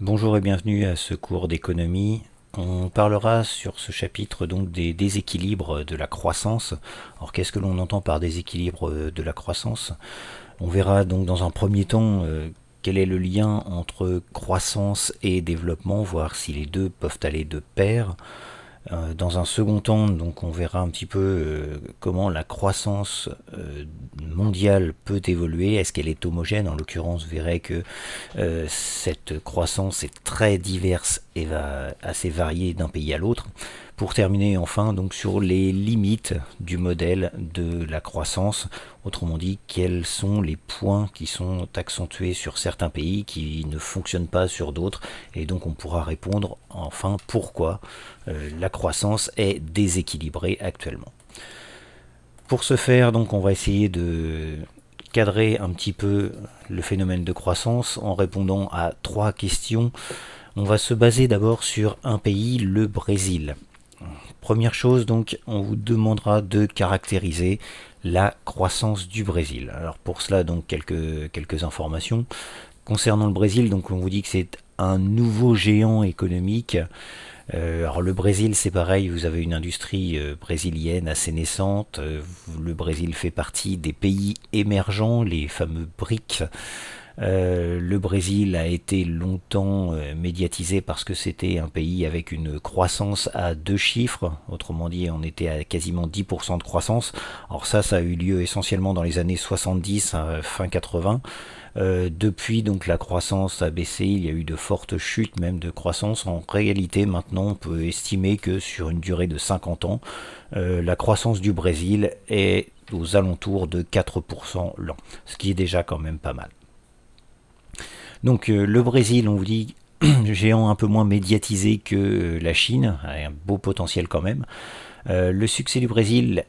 Bonjour et bienvenue à ce cours d'économie. On parlera sur ce chapitre donc des déséquilibres de la croissance. Alors qu'est-ce que l'on entend par déséquilibre de la croissance? On verra donc dans un premier temps quel est le lien entre croissance et développement, voir si les deux peuvent aller de pair. Dans un second temps, donc, on verra un petit peu comment la croissance mondiale peut évoluer. Est-ce qu'elle est homogène? En l'occurrence, vous verrez que cette croissance est très diverse et va assez varier d'un pays à l'autre. Pour terminer enfin donc sur les limites du modèle de la croissance, autrement dit quels sont les points qui sont accentués sur certains pays qui ne fonctionnent pas sur d'autres, et donc on pourra répondre enfin pourquoi la croissance est déséquilibrée actuellement. Pour ce faire, donc, on va essayer de cadrer un petit peu le phénomène de croissance en répondant à trois questions. On va se baser d'abord sur un pays, le Brésil. Première chose, donc, on vous demandera de caractériser la croissance du Brésil. Alors pour cela, donc, quelques informations. Concernant le Brésil, donc, on vous dit que c'est un nouveau géant économique. Alors le Brésil, c'est pareil, vous avez une industrie brésilienne assez naissante. Le Brésil fait partie des pays émergents, les fameux BRIC. Le Brésil a été longtemps médiatisé parce que c'était un pays avec une croissance à deux chiffres, autrement dit on était à quasiment 10% de croissance. Alors ça a eu lieu essentiellement dans les années 70, fin 80. Depuis donc la croissance a baissé, il y a eu de fortes chutes même de croissance. En réalité maintenant on peut estimer que sur une durée de 50 ans, la croissance du Brésil est aux alentours de 4% l'an, ce qui est déjà quand même pas mal. Donc le Brésil, on vous dit, géant un peu moins médiatisé que la Chine, un beau potentiel quand même. Le succès du Brésil,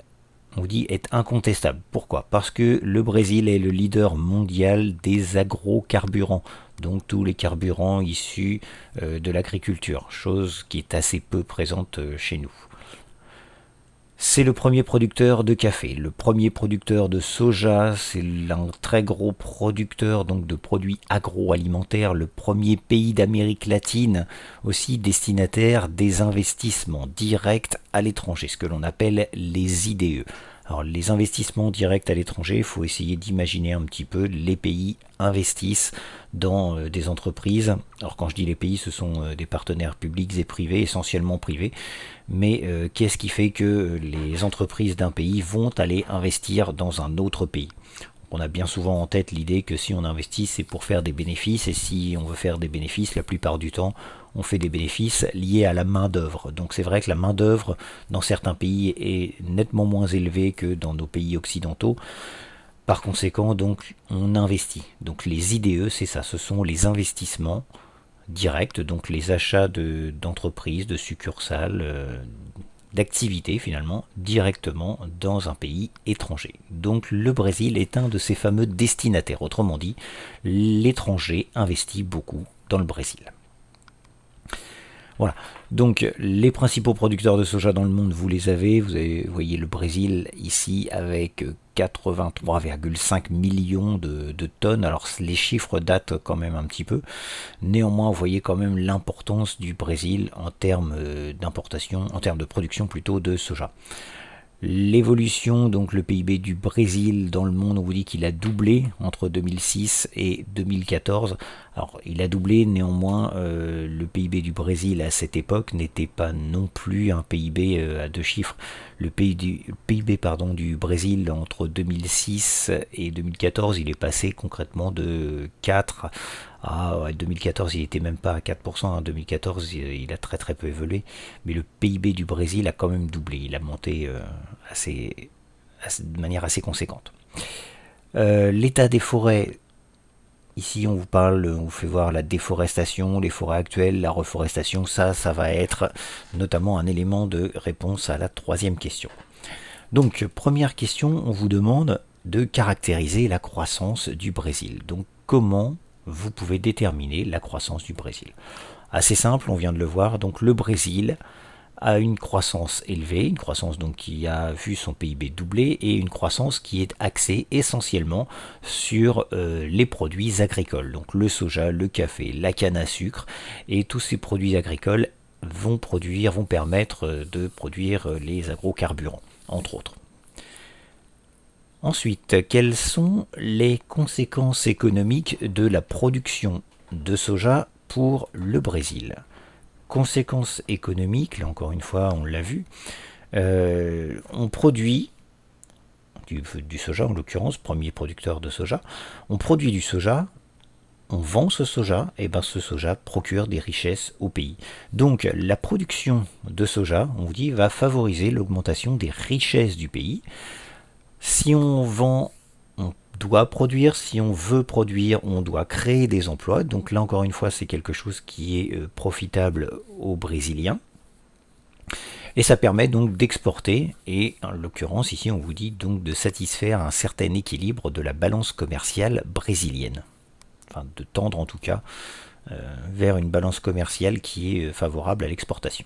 on vous dit, est incontestable. Pourquoi? Parce que le Brésil est le leader mondial des agrocarburants, donc tous les carburants issus de l'agriculture, chose qui est assez peu présente chez nous. C'est le premier producteur de café, le premier producteur de soja, c'est un très gros producteur donc de produits agroalimentaires, le premier pays d'Amérique latine aussi destinataire des investissements directs à l'étranger, ce que l'on appelle les IDE. Alors les investissements directs à l'étranger, il faut essayer d'imaginer un petit peu les pays investissent dans des entreprises. Alors quand je dis les pays, ce sont des partenaires publics et privés, essentiellement privés. Mais qu'est-ce qui fait que les entreprises d'un pays vont aller investir dans un autre pays? On a bien souvent en tête l'idée que si on investit, c'est pour faire des bénéfices, et si on veut faire des bénéfices, la plupart du temps, on fait des bénéfices liés à la main-d'œuvre. Donc c'est vrai que la main-d'œuvre dans certains pays est nettement moins élevée que dans nos pays occidentaux. Par conséquent, donc, on investit. Donc les IDE, c'est ça, ce sont les investissements directs, donc les achats d'entreprises, de succursales, d'activités finalement, directement dans un pays étranger. Donc le Brésil est un de ces fameux destinataires. Autrement dit, l'étranger investit beaucoup dans le Brésil. Voilà. Donc les principaux producteurs de soja dans le monde, vous les avez. Vous voyez le Brésil ici avec 83,5 millions de tonnes. Alors les chiffres datent quand même un petit peu. Néanmoins, vous voyez quand même l'importance du Brésil en termes d'importation, en termes de production plutôt de soja. L'évolution, donc le PIB du Brésil dans le monde, on vous dit qu'il a doublé entre 2006 et 2014. Alors il a doublé, néanmoins le PIB du Brésil à cette époque n'était pas non plus un PIB à deux chiffres. Le PIB du Brésil entre 2006 et 2014, il est passé concrètement de 4 à 2014, il était même pas à 4%. En 2014, il a très très peu évolué. Mais le PIB du Brésil a quand même doublé. Il a monté de manière assez conséquente. L'état des forêts, ici on vous parle, on vous fait voir la déforestation, les forêts actuelles, la reforestation. Ça va être notamment un élément de réponse à la troisième question. Donc première question, on vous demande de caractériser la croissance du Brésil. Donc comment vous pouvez déterminer la croissance du Brésil? Assez simple, on vient de le voir. Donc le Brésil a une croissance élevée, une croissance donc qui a vu son PIB doubler et une croissance qui est axée essentiellement sur les produits agricoles, donc le soja, le café, la canne à sucre et tous ces produits agricoles vont permettre de produire les agrocarburants, entre autres. Ensuite, quelles sont les conséquences économiques de la production de soja pour le Brésil? Conséquences économiques, là encore une fois, on l'a vu, on produit du soja, en l'occurrence, premier producteur de soja, on produit du soja, on vend ce soja, et ben ce soja procure des richesses au pays. Donc la production de soja, on vous dit, va favoriser l'augmentation des richesses du pays. Si on vend, on doit produire. Si on veut produire, on doit créer des emplois. Donc là encore une fois, c'est quelque chose qui est profitable aux Brésiliens. Et ça permet donc d'exporter, et en l'occurrence ici on vous dit donc de satisfaire un certain équilibre de la balance commerciale brésilienne. Enfin de tendre en tout cas vers une balance commerciale qui est favorable à l'exportation.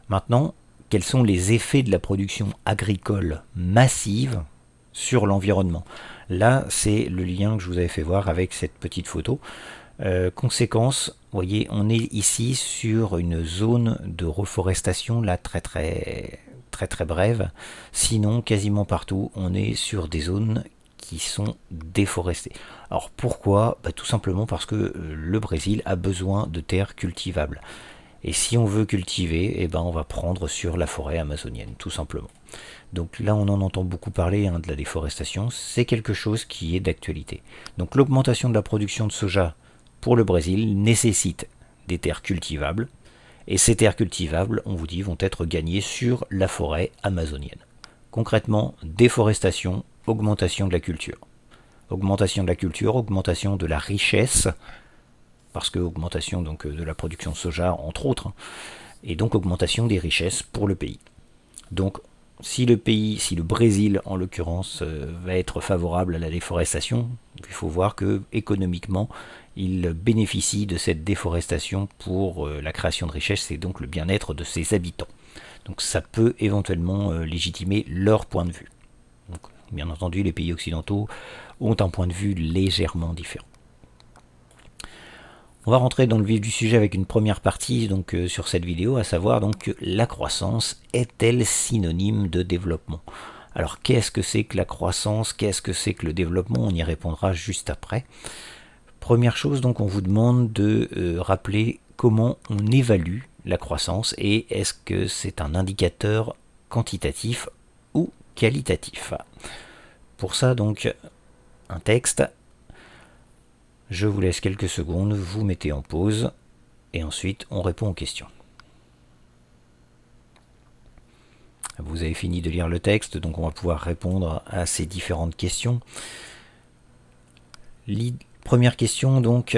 Maintenant, quels sont les effets de la production agricole massive sur l'environnement? Là, c'est le lien que je vous avais fait voir avec cette petite photo. Conséquence, vous voyez, on est ici sur une zone de reforestation là très brève. Sinon, quasiment partout, on est sur des zones qui sont déforestées. Alors pourquoi? Tout simplement parce que le Brésil a besoin de terres cultivables. Et si on veut cultiver, eh ben on va prendre sur la forêt amazonienne, tout simplement. Donc là, on en entend beaucoup parler de la déforestation. C'est quelque chose qui est d'actualité. Donc l'augmentation de la production de soja pour le Brésil nécessite des terres cultivables. Et ces terres cultivables, on vous dit, vont être gagnées sur la forêt amazonienne. Concrètement, déforestation, augmentation de la culture. Augmentation de la culture, augmentation de la richesse, parce que augmentation donc de la production de soja entre autres, et donc augmentation des richesses pour le pays. Donc si le Brésil en l'occurrence va être favorable à la déforestation, il faut voir que économiquement il bénéficie de cette déforestation pour la création de richesses et donc le bien-être de ses habitants. Donc ça peut éventuellement légitimer leur point de vue. Donc, bien entendu, les pays occidentaux ont un point de vue légèrement différent. On va rentrer dans le vif du sujet avec une première partie donc sur cette vidéo, à savoir donc la croissance est-elle synonyme de développement? Alors qu'est-ce que c'est que la croissance? Qu'est-ce que c'est que le développement? On y répondra juste après. Première chose, donc on vous demande de rappeler comment on évalue la croissance et est-ce que c'est un indicateur quantitatif ou qualitatif? Pour ça donc un texte. Je vous laisse quelques secondes, vous mettez en pause et ensuite on répond aux questions. Vous avez fini de lire le texte, donc on va pouvoir répondre à ces différentes questions. Première question donc,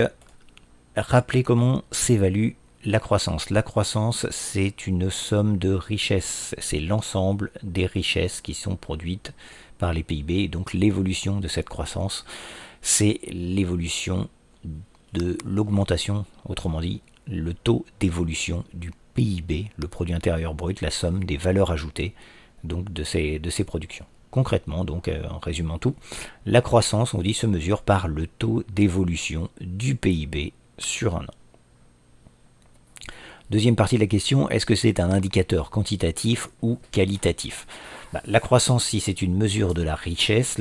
rappelez comment s'évalue la croissance. La croissance, c'est une somme de richesses, c'est l'ensemble des richesses qui sont produites par les PIB, et donc l'évolution de cette croissance, c'est l'évolution de l'augmentation, autrement dit, le taux d'évolution du PIB, le produit intérieur brut, la somme des valeurs ajoutées donc de ces productions. Concrètement, donc en résumant tout, la croissance, on dit, se mesure par le taux d'évolution du PIB sur un an. Deuxième partie de la question, est-ce que c'est un indicateur quantitatif ou qualitatif? La croissance, si c'est une mesure de la richesse,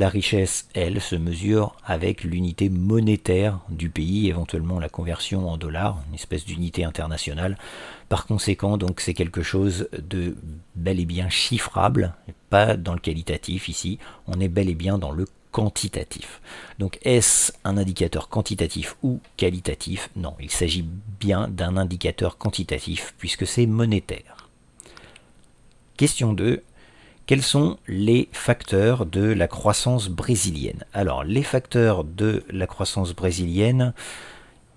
elle, se mesure avec l'unité monétaire du pays, éventuellement la conversion en dollars, une espèce d'unité internationale. Par conséquent, donc c'est quelque chose de bel et bien chiffrable, pas dans le qualitatif ici, on est bel et bien dans le quantitatif. Donc est-ce un indicateur quantitatif ou qualitatif? Non, il s'agit bien d'un indicateur quantitatif puisque c'est monétaire. Question 2. Quels sont les facteurs de la croissance brésilienne? Alors, les facteurs de la croissance brésilienne,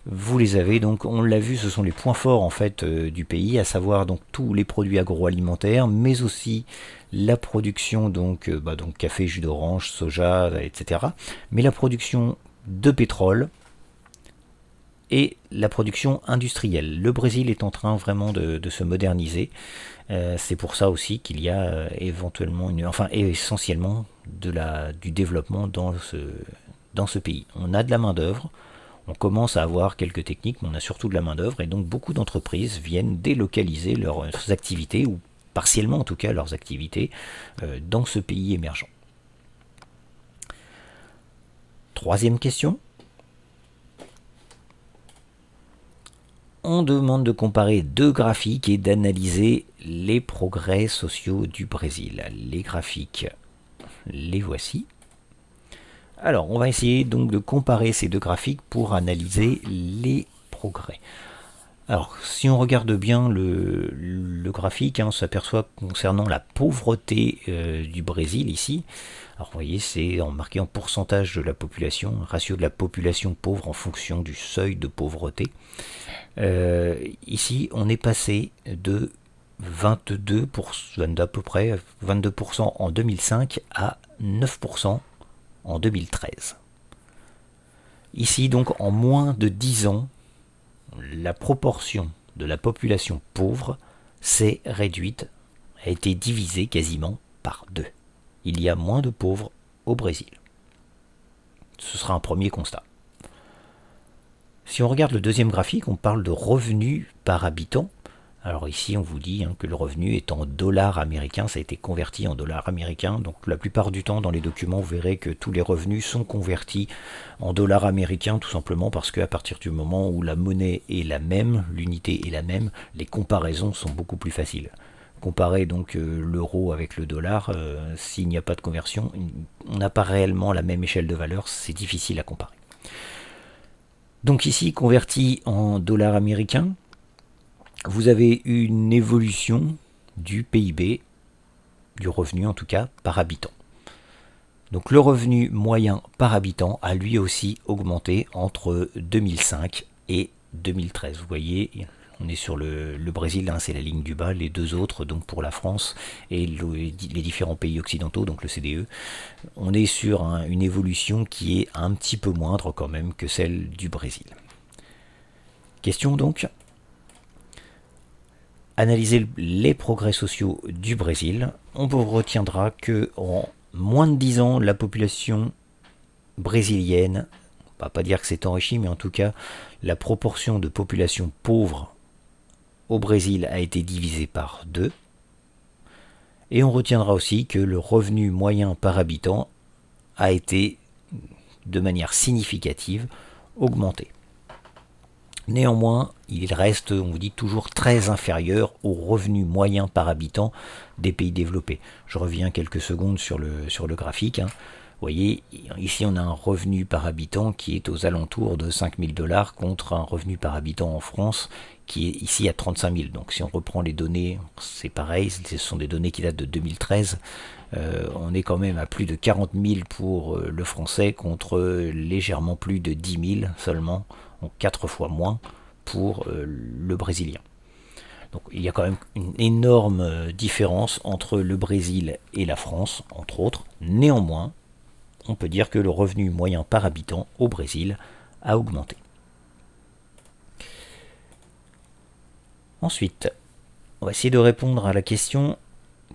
vous les avez, donc on l'a vu, ce sont les points forts en fait du pays, à savoir donc tous les produits agroalimentaires, mais aussi la production donc café, jus d'orange, soja, etc. Mais la production de pétrole, et la production industrielle. Le Brésil est en train vraiment de se moderniser. C'est pour ça aussi qu'il y a éventuellement, essentiellement du développement dans ce pays. On a de la main-d'œuvre, on commence à avoir quelques techniques, mais on a surtout de la main-d'œuvre, et donc beaucoup d'entreprises viennent délocaliser leurs activités, ou partiellement en tout cas leurs activités, dans ce pays émergent. Troisième question. On demande de comparer deux graphiques et d'analyser les progrès sociaux du Brésil. Les graphiques, les voici. Alors, on va essayer donc de comparer ces deux graphiques pour analyser les progrès. Alors, si on regarde bien le graphique, on s'aperçoit concernant la pauvreté du Brésil ici. Alors, vous voyez, c'est marqué en pourcentage de la population, ratio de la population pauvre en fonction du seuil de pauvreté. Ici, on est passé de 22%, à peu près 22% en 2005 à 9% en 2013. Ici, donc, en moins de 10 ans, la proportion de la population pauvre s'est réduite, a été divisée quasiment par 2. Il y a moins de pauvres au Brésil. Ce sera un premier constat. Si on regarde le deuxième graphique, on parle de revenus par habitant. Alors ici, on vous dit que le revenu est en dollars américains, ça a été converti en dollars américains. Donc la plupart du temps, dans les documents, vous verrez que tous les revenus sont convertis en dollars américains, tout simplement parce qu'à partir du moment où la monnaie est la même, l'unité est la même, les comparaisons sont beaucoup plus faciles. Comparer donc l'euro avec le dollar, s'il n'y a pas de conversion, on n'a pas réellement la même échelle de valeur, c'est difficile à comparer. Donc ici, converti en dollars américains, vous avez une évolution du PIB, du revenu en tout cas, par habitant. Donc le revenu moyen par habitant a lui aussi augmenté entre 2005 et 2013. Vous voyez, on est sur le Brésil, c'est la ligne du bas, les deux autres, donc pour la France et les différents pays occidentaux, donc le CDE, on est sur une évolution qui est un petit peu moindre quand même que celle du Brésil. Question donc. Analyser les progrès sociaux du Brésil, on retiendra que en moins de 10 ans, la population brésilienne, on va pas dire que c'est enrichi, mais en tout cas, la proportion de population pauvre au Brésil a été divisée par 2. Et on retiendra aussi que le revenu moyen par habitant a été, de manière significative, augmenté. Néanmoins, il reste, on vous dit, toujours très inférieur au revenu moyen par habitant des pays développés. Je reviens quelques secondes sur le graphique. Vous voyez, ici on a un revenu par habitant qui est aux alentours de 5 000 $ contre un revenu par habitant en France qui est ici à 35 000. Donc si on reprend les données, c'est pareil, ce sont des données qui datent de 2013. On est quand même à plus de 40 000 pour le français contre légèrement plus de 10 000 seulement, donc 4 fois moins pour le brésilien. Donc il y a quand même une énorme différence entre le Brésil et la France, entre autres. Néanmoins, on peut dire que le revenu moyen par habitant au Brésil a augmenté. Ensuite, on va essayer de répondre à la question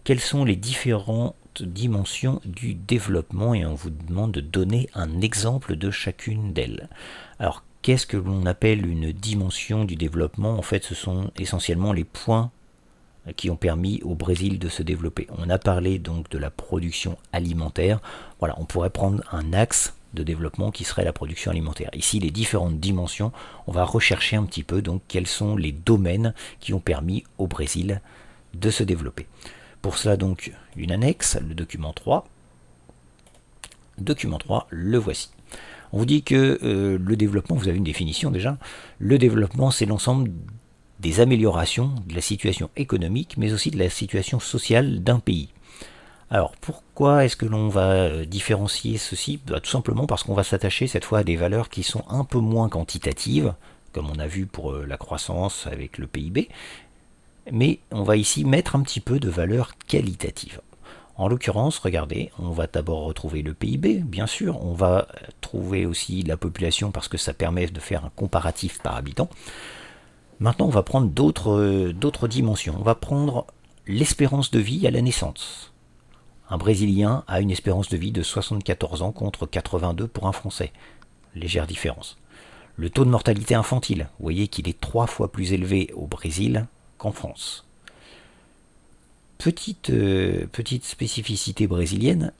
quelles sont les différentes dimensions du développement, et on vous demande de donner un exemple de chacune d'elles. Alors, qu'est-ce que l'on appelle une dimension du développement? En fait, ce sont essentiellement les points qui ont permis au Brésil de se développer. On a parlé donc de la production alimentaire. Voilà, on pourrait prendre un axe de développement qui serait la production alimentaire. Ici, les différentes dimensions, on va rechercher un petit peu donc quels sont les domaines qui ont permis au Brésil de se développer. Pour cela donc une annexe, le document 3. Document 3, le voici. On vous dit que le développement, vous avez une définition déjà, le développement c'est l'ensemble des améliorations de la situation économique, mais aussi de la situation sociale d'un pays. Alors pourquoi est-ce que l'on va différencier ceci? Tout simplement parce qu'on va s'attacher cette fois à des valeurs qui sont un peu moins quantitatives, comme on a vu pour la croissance avec le PIB, mais on va ici mettre un petit peu de valeurs qualitatives. En l'occurrence, regardez, on va d'abord retrouver le PIB, bien sûr, on va trouver aussi la population parce que ça permet de faire un comparatif par habitant. Maintenant, on va prendre d'autres dimensions. On va prendre l'espérance de vie à la naissance. Un Brésilien a une espérance de vie de 74 ans contre 82 pour un Français. Légère différence. Le taux de mortalité infantile, vous voyez qu'il est 3 fois plus élevé au Brésil qu'en France. Petite spécificité brésilienne,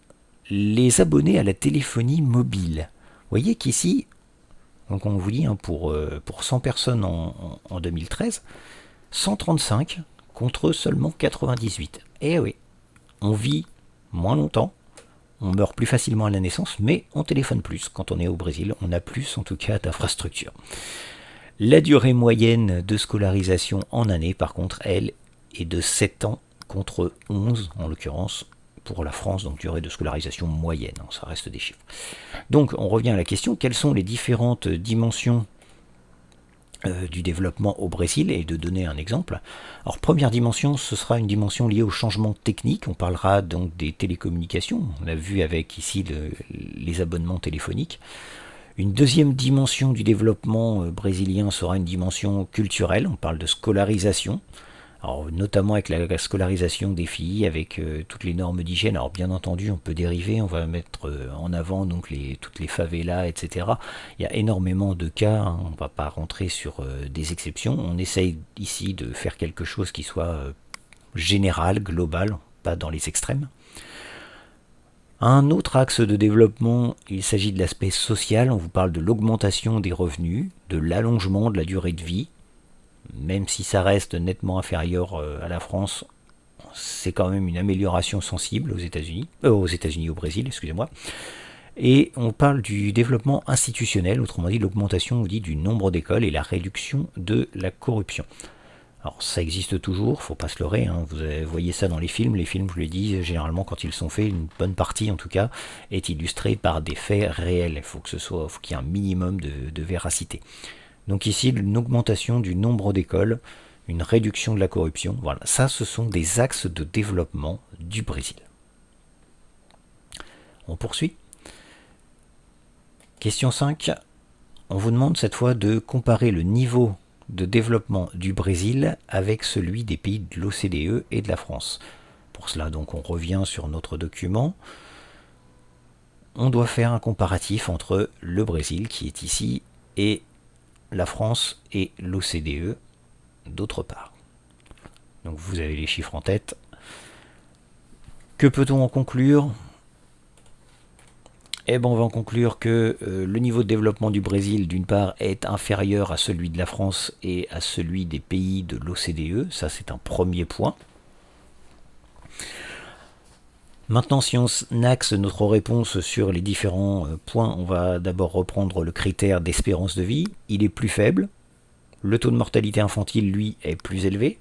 les abonnés à la téléphonie mobile. Vous voyez qu'ici, donc on vous dit pour 100 personnes en 2013, 135 contre seulement 98. Eh oui, on vit moins longtemps, on meurt plus facilement à la naissance, mais on téléphone plus. Quand on est au Brésil, on a plus en tout cas d'infrastructures. La durée moyenne de scolarisation en année, par contre, elle, est de 7 ans contre 11 en l'occurrence pour la France, donc durée de scolarisation moyenne, hein, ça reste des chiffres. Donc on revient à la question, quelles sont les différentes dimensions du développement au Brésil, et de donner un exemple. Alors première dimension, ce sera une dimension liée au changement technique, on parlera donc des télécommunications, on a vu avec ici les abonnements téléphoniques. Une deuxième dimension du développement brésilien sera une dimension culturelle, on parle de scolarisation. Alors, notamment avec la scolarisation des filles, avec toutes les normes d'hygiène. Alors bien entendu, on peut dériver, on va mettre en avant donc toutes les favelas, etc. Il y a énormément de cas, hein, on ne va pas rentrer sur des exceptions. On essaye ici de faire quelque chose qui soit général, global, pas dans les extrêmes. Un autre axe de développement, il s'agit de l'aspect social. On vous parle de l'augmentation des revenus, de l'allongement de la durée de vie. Même si ça reste nettement inférieur à la France, c'est quand même une amélioration sensible au Brésil, excusez-moi. Et on parle du développement institutionnel, autrement dit l'augmentation du nombre d'écoles et la réduction de la corruption. Alors ça existe toujours, faut pas se leurrer, hein. Vous voyez ça dans les films, je vous l'ai dit, généralement quand ils sont faits, une bonne partie en tout cas, est illustrée par des faits réels. Il faut qu'il y ait un minimum de véracité. Donc ici, une augmentation du nombre d'écoles, une réduction de la corruption. Voilà, ça, ce sont des axes de développement du Brésil. On poursuit. Question 5. On vous demande cette fois de comparer le niveau de développement du Brésil avec celui des pays de l'OCDE et de la France. Pour cela, donc, on revient sur notre document. On doit faire un comparatif entre le Brésil, qui est ici, et la France et l'OCDE d'autre part. Donc vous avez les chiffres en tête. Que peut-on en conclure? Eh bien on va en conclure que le niveau de développement du Brésil d'une part est inférieur à celui de la France et à celui des pays de l'OCDE. Ça c'est un premier point. Maintenant, si on axe notre réponse sur les différents points, on va d'abord reprendre le critère d'espérance de vie. Il est plus faible. Le taux de mortalité infantile, lui, est plus élevé.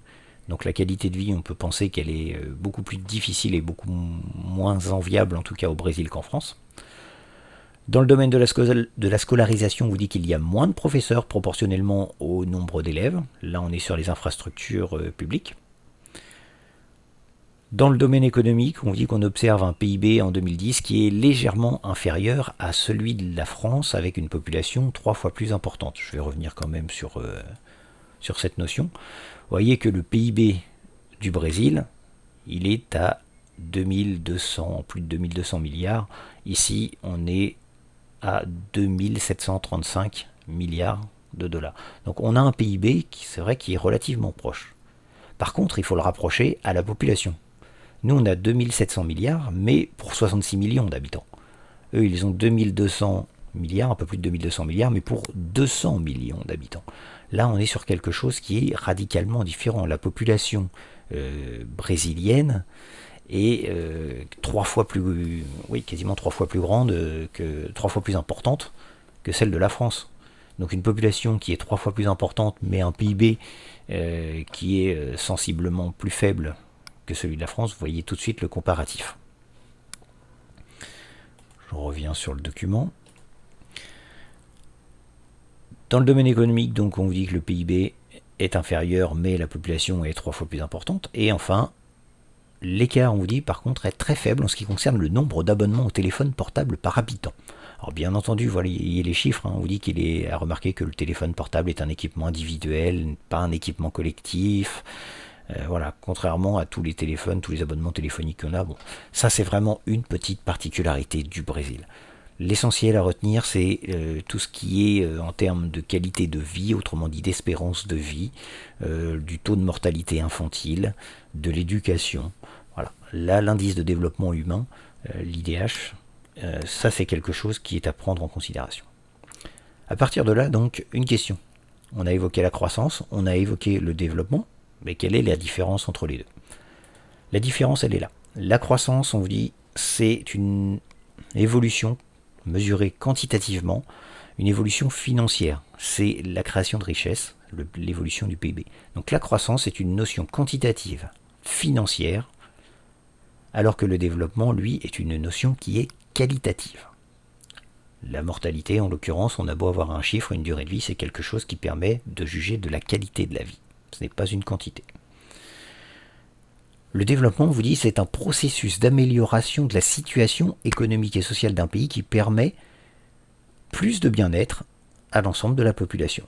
Donc la qualité de vie, on peut penser qu'elle est beaucoup plus difficile et beaucoup moins enviable, en tout cas au Brésil qu'en France. Dans le domaine de la scolarisation, on vous dit qu'il y a moins de professeurs proportionnellement au nombre d'élèves. Là, on est sur les infrastructures publiques. Dans le domaine économique, on dit qu'on observe un PIB en 2010 qui est légèrement inférieur à celui de la France avec une population 3 fois plus importante. Je vais revenir quand même sur cette notion. Vous voyez que le PIB du Brésil, il est à plus de 2200 milliards. Ici, on est à 2735 milliards de dollars. Donc on a un PIB c'est vrai qui est relativement proche. Par contre, il faut le rapprocher à la population. Nous, on a 2700 milliards, mais pour 66 millions d'habitants. Eux, ils ont 2200 milliards, un peu plus de 2200 milliards, mais pour 200 millions d'habitants. Là, on est sur quelque chose qui est radicalement différent. La population brésilienne est quasiment 3 fois plus grande, 3 fois plus importante que celle de la France. Donc une population qui est 3 fois plus importante, mais un PIB qui est sensiblement plus faible que celui de la France, vous voyez tout de suite le comparatif. Je reviens sur le document. Dans le domaine économique, donc, on vous dit que le PIB est inférieur, mais la population est 3 fois plus importante. Et enfin, l'écart, on vous dit, par contre, est très faible en ce qui concerne le nombre d'abonnements au téléphone portable par habitant. Alors bien entendu, voilà, il y a les chiffres, hein. On vous dit qu'il est à remarquer que le téléphone portable est un équipement individuel, pas un équipement collectif. Voilà, contrairement à tous les téléphones, tous les abonnements téléphoniques qu'on a, bon, ça c'est vraiment une petite particularité du Brésil. L'essentiel à retenir, c'est tout ce qui est en termes de qualité de vie, autrement dit d'espérance de vie, du taux de mortalité infantile, de l'éducation. Voilà. Là, l'indice de développement humain, l'IDH, ça c'est quelque chose qui est à prendre en considération. À partir de là, donc, une question. On a évoqué la croissance, on a évoqué le développement, mais quelle est la différence entre les deux? La différence, elle est là. La croissance, on vous dit, c'est une évolution mesurée quantitativement, une évolution financière. C'est la création de richesse, l'évolution du PIB. Donc la croissance est une notion quantitative, financière, alors que le développement, lui, est une notion qui est qualitative. La mortalité, en l'occurrence, on a beau avoir un chiffre, une durée de vie, c'est quelque chose qui permet de juger de la qualité de la vie. Ce n'est pas une quantité. Le développement, on vous dit, c'est un processus d'amélioration de la situation économique et sociale d'un pays qui permet plus de bien-être à l'ensemble de la population.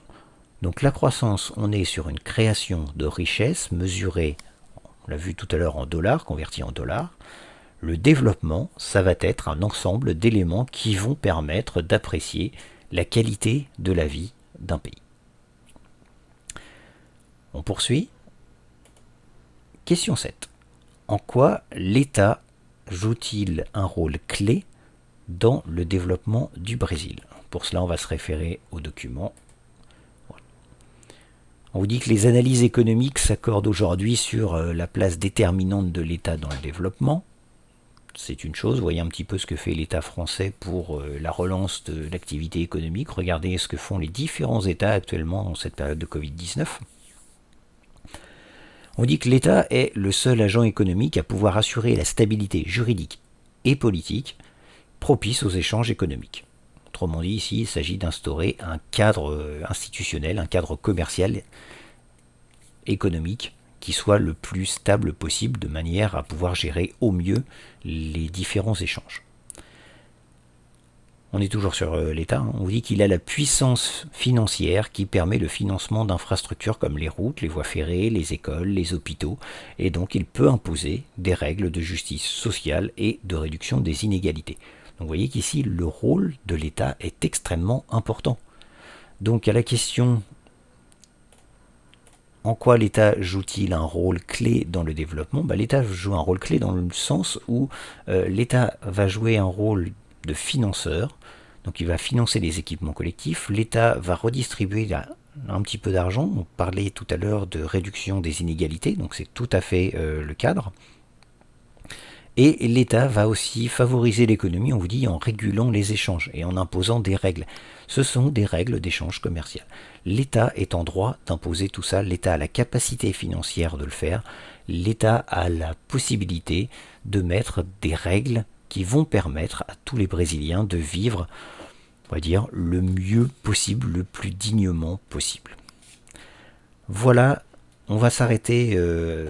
Donc la croissance, on est sur une création de richesse mesurée, on l'a vu tout à l'heure en dollars, convertie en dollars. Le développement, ça va être un ensemble d'éléments qui vont permettre d'apprécier la qualité de la vie d'un pays. On poursuit. Question 7. En quoi l'État joue-t-il un rôle clé dans le développement du Brésil? Pour cela, on va se référer au document. Voilà. On vous dit que les analyses économiques s'accordent aujourd'hui sur la place déterminante de l'État dans le développement. C'est une chose, vous voyez un petit peu ce que fait l'État français pour la relance de l'activité économique. Regardez ce que font les différents États actuellement dans cette période de Covid-19. On dit que l'État est le seul agent économique à pouvoir assurer la stabilité juridique et politique propice aux échanges économiques. Autrement dit, ici, il s'agit d'instaurer un cadre institutionnel, un cadre commercial économique qui soit le plus stable possible de manière à pouvoir gérer au mieux les différents échanges. On est toujours sur l'État, hein. On vous dit qu'il a la puissance financière qui permet le financement d'infrastructures comme les routes, les voies ferrées, les écoles, les hôpitaux, et donc il peut imposer des règles de justice sociale et de réduction des inégalités. Donc vous voyez qu'ici le rôle de l'État est extrêmement important. Donc à la question en quoi l'État joue-t-il un rôle clé dans le développement? L'État joue un rôle clé dans le sens où l'État va jouer un rôle de financeur, donc il va financer les équipements collectifs, l'État va redistribuer un petit peu d'argent, on parlait tout à l'heure de réduction des inégalités, donc c'est tout à fait le cadre. Et l'État va aussi favoriser l'économie, on vous dit, en régulant les échanges et en imposant des règles. Ce sont des règles d'échange commercial. L'État est en droit d'imposer tout ça, l'État a la capacité financière de le faire, l'État a la possibilité de mettre des règles qui vont permettre à tous les Brésiliens de vivre, on va dire, le mieux possible, le plus dignement possible. Voilà. On va s'arrêter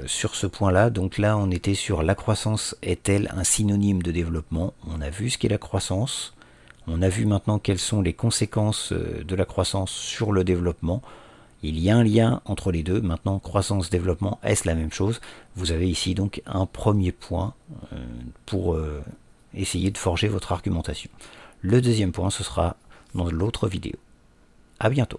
sur ce point-là. Donc là, on était sur la croissance est-elle un synonyme de développement? On a vu ce qu'est la croissance. On a vu maintenant quelles sont les conséquences de la croissance sur le développement. Il y a un lien entre les deux. Maintenant, croissance-développement, est-ce la même chose? Vous avez ici donc un premier point pour essayer de forger votre argumentation. Le deuxième point, ce sera dans l'autre vidéo. À bientôt.